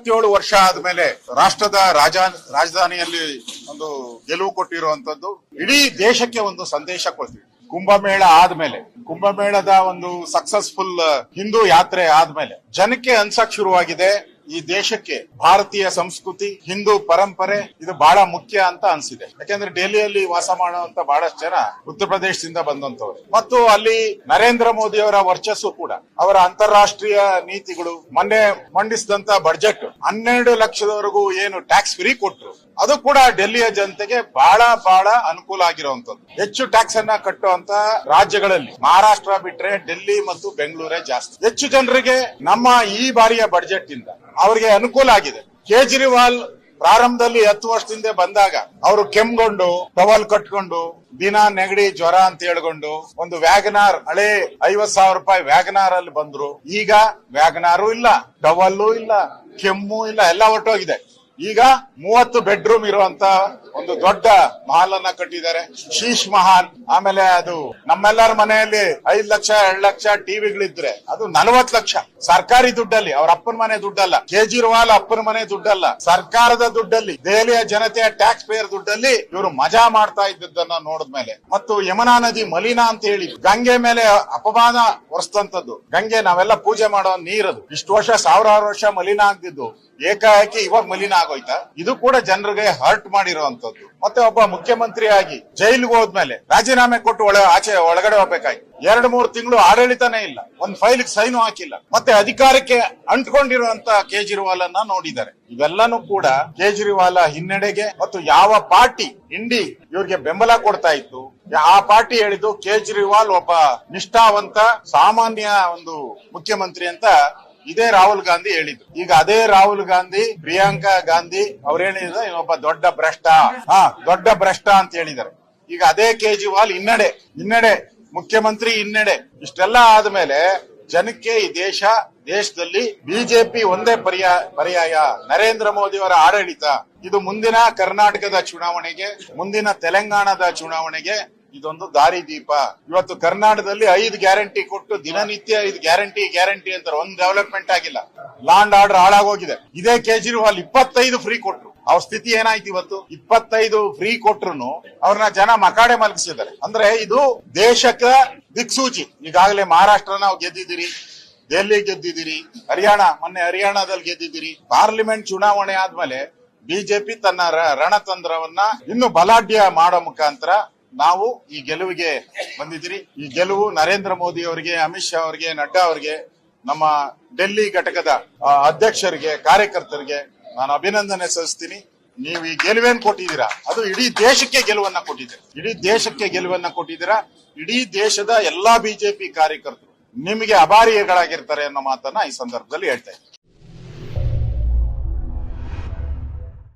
57 ವರ್ಷ ಆದ್ಮೇಲೆ ರಾಷ್ಟ್ರದ ರಾಜಧಾನಿಯಲ್ಲಿ ಒಂದು ಗೆಲುವು ಕೊಟ್ಟಿರುವಂತದ್ದು ಇಡೀ ದೇಶಕ್ಕೆ ಒಂದು ಸಂದೇಶ ಕೊಡ್ತೀವಿ. ಕುಂಭಮೇಳ ಆದ್ಮೇಲೆ, ಕುಂಭಮೇಳದ ಒಂದು ಸಕ್ಸಸ್ಫುಲ್ ಹಿಂದೂ ಯಾತ್ರೆ ಆದ್ಮೇಲೆ ಜನಕ್ಕೆ ಅನ್ಸಕ್ ಶುರುವಾಗಿದೆ ಈ ದೇಶಕ್ಕೆ ಭಾರತೀಯ ಸಂಸ್ಕೃತಿ, ಹಿಂದೂ ಪರಂಪರೆ ಇದು ಬಹಳ ಮುಖ್ಯ ಅಂತ ಅನ್ಸಿದೆ. ಯಾಕಂದ್ರೆ ಡೆಲ್ಲಿಯಲ್ಲಿ ವಾಸ ಮಾಡುವಂತ ಬಹಳಷ್ಟು ಜನ ಉತ್ತರ ಪ್ರದೇಶದಿಂದ ಬಂದಂತವ್ರು ಮತ್ತು ಅಲ್ಲಿ ನರೇಂದ್ರ ಮೋದಿ ಅವರ ವರ್ಚಸ್ಸು ಕೂಡ, ಅವರ ಅಂತಾರಾಷ್ಟ್ರೀಯ ನೀತಿಗಳು, ಮೊನ್ನೆ ಮಂಡಿಸಿದಂತ ಬಜೆಟ್ 12 ಲಕ್ಷದವರೆಗೂ ಏನು ಟ್ಯಾಕ್ಸ್ ಫ್ರೀ ಕೊಟ್ರು ಅದು ಕೂಡ ಡೆಲ್ಲಿಯ ಜನತೆಗೆ ಬಹಳ ಅನುಕೂಲ ಆಗಿರುವಂತದ್ದು. ಹೆಚ್ಚು ಟ್ಯಾಕ್ಸ್ ಅನ್ನ ಕಟ್ಟುವಂತ ರಾಜ್ಯಗಳಲ್ಲಿ ಮಹಾರಾಷ್ಟ್ರ ಬಿಟ್ರೆ ಡೆಲ್ಲಿ ಮತ್ತು ಬೆಂಗಳೂರೇ ಜಾಸ್ತಿ. ಹೆಚ್ಚು ಜನರಿಗೆ ನಮ್ಮ ಈ ಬಾರಿಯ ಬಜೆಟ್ ಇಂದ ಅವರಿಗೆ ಅನುಕೂಲ ಆಗಿದೆ. ಕೇಜ್ರಿವಾಲ್ ಪ್ರಾರಂಭದಲ್ಲಿ 10 ವರ್ಷದಿಂದ ಬಂದಾಗ ಅವರು ಕೆಮ್ಗೊಂಡು ಟವಲ್ ಕಟ್ಕೊಂಡು ದಿನ ನೆಗಡಿ ಜ್ವರ ಅಂತ ಹೇಳ್ಕೊಂಡು ಒಂದು ವ್ಯಾಗನಾರ್, ಹಳೆ 50,000 ರೂಪಾಯಿ ವ್ಯಾಗನಾರ್ ಅಲ್ಲಿ ಬಂದ್ರು. ಈಗ ವ್ಯಾಗನಾರು ಇಲ್ಲ, ಟವಲ್ಲು ಇಲ್ಲ, ಕೆಮ್ಮು ಇಲ್ಲ, ಎಲ್ಲ ಹೊರಟೋಗಿದೆ. ಈಗ 30 ಬೆಡ್ರೂಮ್ ಇರುವಂತ ಒಂದು ದೊಡ್ಡ ಮಹಲ್ ಅನ್ನ ಕಟ್ಟಿದ್ದಾರೆ, ಶೀಶ್ ಮಹಲ್. ಆಮೇಲೆ ಅದು ನಮ್ಮೆಲ್ಲರ ಮನೆಯಲ್ಲಿ 5 ಲಕ್ಷ 2 ಲಕ್ಷ ಟಿವಿಗಳಿದ್ರೆ ಅದು 40 ಲಕ್ಷ ಸರ್ಕಾರಿ ದುಡ್ಡಲ್ಲಿ, ಅವ್ರ ಅಪ್ಪನ ಮನೆ ದುಡ್ಡಲ್ಲ, ಕೇಜ್ರಿವಾಲ್ ಅಪ್ಪನ ಮನೆ ದುಡ್ಡಲ್ಲ, ಸರ್ಕಾರದ ದುಡ್ಡಲ್ಲಿ, ದೆಹಲಿಯ ಜನತೆಯ ಟ್ಯಾಕ್ಸ್ ಪೇಯರ್ ದುಡ್ಡಲ್ಲಿ ಇವರು ಮಜಾ ಮಾಡ್ತಾ ಇದ್ದದ್ದನ್ನ ನೋಡಿದ್ಮೇಲೆ, ಮತ್ತು ಯಮುನಾ ನದಿ ಮಲಿನ ಅಂತ ಹೇಳಿ ಗಂಗೆ ಮೇಲೆ ಅಪಮಾನ ಹೊರಿಸಿದಂತದ್ದು. ಗಂಗೆ ನಾವೆಲ್ಲ ಪೂಜೆ ಮಾಡೋ ನೀರದು, ಇಷ್ಟು ವರ್ಷ ಸಾವಿರಾರು ವರ್ಷ ಮಲಿನ ಆಗ್ತಿದ್ದು ಏಕಾಏಕಿ ಇವಾಗ ಮಲಿನ ಆಗೋಯ್ತಾ? ಇದು ಕೂಡ ಜನರಿಗೆ ಹರ್ಟ್ ಮಾಡಿರುವಂತದ್ದು. ಮತ್ತೆ ಒಬ್ಬ ಮುಖ್ಯಮಂತ್ರಿ ಆಗಿ ಜೈಲಿಗೆ ಹೋದ್ಮೇಲೆ ರಾಜೀನಾಮೆ ಕೊಟ್ಟು ಒಳಗಡೆ ಹೋಗ್ಬೇಕಾಯ್ತು. 2-3 ತಿಂಗಳು ಆಡಳಿತನೇ ಇಲ್ಲ, ಒಂದ್ ಫೈಲ್ ಸೈನು ಹಾಕಿಲ್ಲ, ಮತ್ತೆ ಅಧಿಕಾರಕ್ಕೆ ಅಂಟ್ಕೊಂಡಿರುವಂತ ಕೇಜ್ರಿವಾಲ್ ಅನ್ನ ನೋಡಿದ್ದಾರೆ. ಇವೆಲ್ಲನೂ ಕೂಡ ಕೇಜ್ರಿವಾಲ್ ಹಿನ್ನಡೆಗೆ ಮತ್ತು ಯಾವ ಪಾರ್ಟಿ ಇಂಡಿ ಇವ್ರಿಗೆ ಬೆಂಬಲ ಕೊಡ್ತಾ ಇತ್ತು ಆ ಪಾರ್ಟಿ ಹೇಳಿದ್ದು ಕೇಜ್ರಿವಾಲ್ ಒಬ್ಬ ನಿಷ್ಠಾವಂತ ಸಾಮಾನ್ಯ ಒಂದು ಮುಖ್ಯಮಂತ್ರಿ ಅಂತ ಇದೇ ರಾಹುಲ್ ಗಾಂಧಿ ಹೇಳಿದ್ರು. ಈಗ ಅದೇ ರಾಹುಲ್ ಗಾಂಧಿ, ಪ್ರಿಯಾಂಕಾ ಗಾಂಧಿ ಅವ್ರು ಹೇಳಿದ್ರೆ ಒಬ್ಬ ದೊಡ್ಡ ಭ್ರಷ್ಟ ಅಂತ ಹೇಳಿದ್ದಾರೆ. ಈಗ ಅದೇ ಕೇಜ್ರಿವಾಲ್ ಹಿನ್ನಡೆ ಮುಖ್ಯಮಂತ್ರಿ ಹಿನ್ನಡೆ. ಇಷ್ಟೆಲ್ಲ ಆದ್ಮೇಲೆ ಜನಕ್ಕೆ ಈ ದೇಶದಲ್ಲಿ ಬಿಜೆಪಿ ಒಂದೇ ಪರ್ಯಾಯ, ನರೇಂದ್ರ ಮೋದಿ ಅವರ ಆಡಳಿತ. ಇದು ಮುಂದಿನ ಕರ್ನಾಟಕದ ಚುನಾವಣೆಗೆ, ಮುಂದಿನ ತೆಲಂಗಾಣದ ಚುನಾವಣೆಗೆ ಇದೊಂದು ದಾರಿದೀಪ. ಇವತ್ತು ಕರ್ನಾಟಕದಲ್ಲಿ 5 ಗ್ಯಾರಂಟಿ ಕೊಟ್ಟು ದಿನನಿತ್ಯ 5 ಗ್ಯಾರಂಟಿ ಅಂತಾರೆ, ಒಂದ್ ಡೆವಲಪ್ಮೆಂಟ್ ಆಗಿಲ್ಲ. ಲಾ ಅಂಡ್ ಆರ್ಡರ್ ಹಾಳಾಗೋಗಿದೆ. ಇದೇ ಕೇಜ್ರಿವಾಲ್ 25 ಫ್ರೀ ಕೊಟ್ರು, ಅವ್ರ ಸ್ಥಿತಿ ಏನಾಯ್ತು ಇವತ್ತು? 25 ಫ್ರೀ ಕೊಟ್ರು ಅವ್ರನ್ನ ಜನ ಮಕಾಡೆ ಮಲಗಿಸಿದ್ದಾರೆ. ಅಂದ್ರೆ ಇದು ದೇಶಕ್ಕೆ ದಿಕ್ಸೂಚಿ. ಈಗಾಗಲೇ ಮಹಾರಾಷ್ಟ್ರ ನಾವು ಗೆದ್ದಿದ್ದೀರಿ, ದೆಹಲಿ ಗೆದ್ದಿದ್ದೀರಿ, ಮೊನ್ನೆ ಹರಿಯಾಣದಲ್ಲಿ ಗೆದ್ದಿದ್ದೀರಿ. ಪಾರ್ಲಿಮೆಂಟ್ ಚುನಾವಣೆ ಆದ್ಮೇಲೆ ಬಿಜೆಪಿ ತನ್ನ ರಣತಂತ್ರವನ್ನ ಇನ್ನು ಬಲಾಢ್ಯ ಮಾಡೋ ಮುಖಾಂತರ ನಾವು ಈ ಗೆಲುವಿಗೆ ಬಂದಿದ್ದೀರಿ. ಈ ಗೆಲುವು ನರೇಂದ್ರ ಮೋದಿ ಅವರಿಗೆ, ಅಮಿತ್ ಶಾ ಅವರಿಗೆ, ನಡ್ಡಾ ಅವರಿಗೆ, ನಮ್ಮ ಡೆಲ್ಲಿ ಘಟಕದ ಅಧ್ಯಕ್ಷರಿಗೆ, ಕಾರ್ಯಕರ್ತರಿಗೆ ನಾನು ಅಭಿನಂದನೆ ಸಲ್ಲಿಸ್ತೀನಿ. ನೀವು ಈ ಗೆಲುವೇನ್ ಕೊಟ್ಟಿದ್ದೀರಾ ಅದು ಇಡೀ ದೇಶಕ್ಕೆ ಗೆಲುವನ್ನ ಕೊಟ್ಟಿದ್ದೀರಾ. ಇಡೀ ದೇಶದ ಎಲ್ಲಾ ಬಿಜೆಪಿ ಕಾರ್ಯಕರ್ತರು ನಿಮಗೆ ಅಭಾರಿಗಳಾಗಿರ್ತಾರೆ ಅನ್ನೋ ಮಾತನ್ನ ಈ ಸಂದರ್ಭದಲ್ಲಿ ಹೇಳ್ತಾ ಇದ್ದೀನಿ.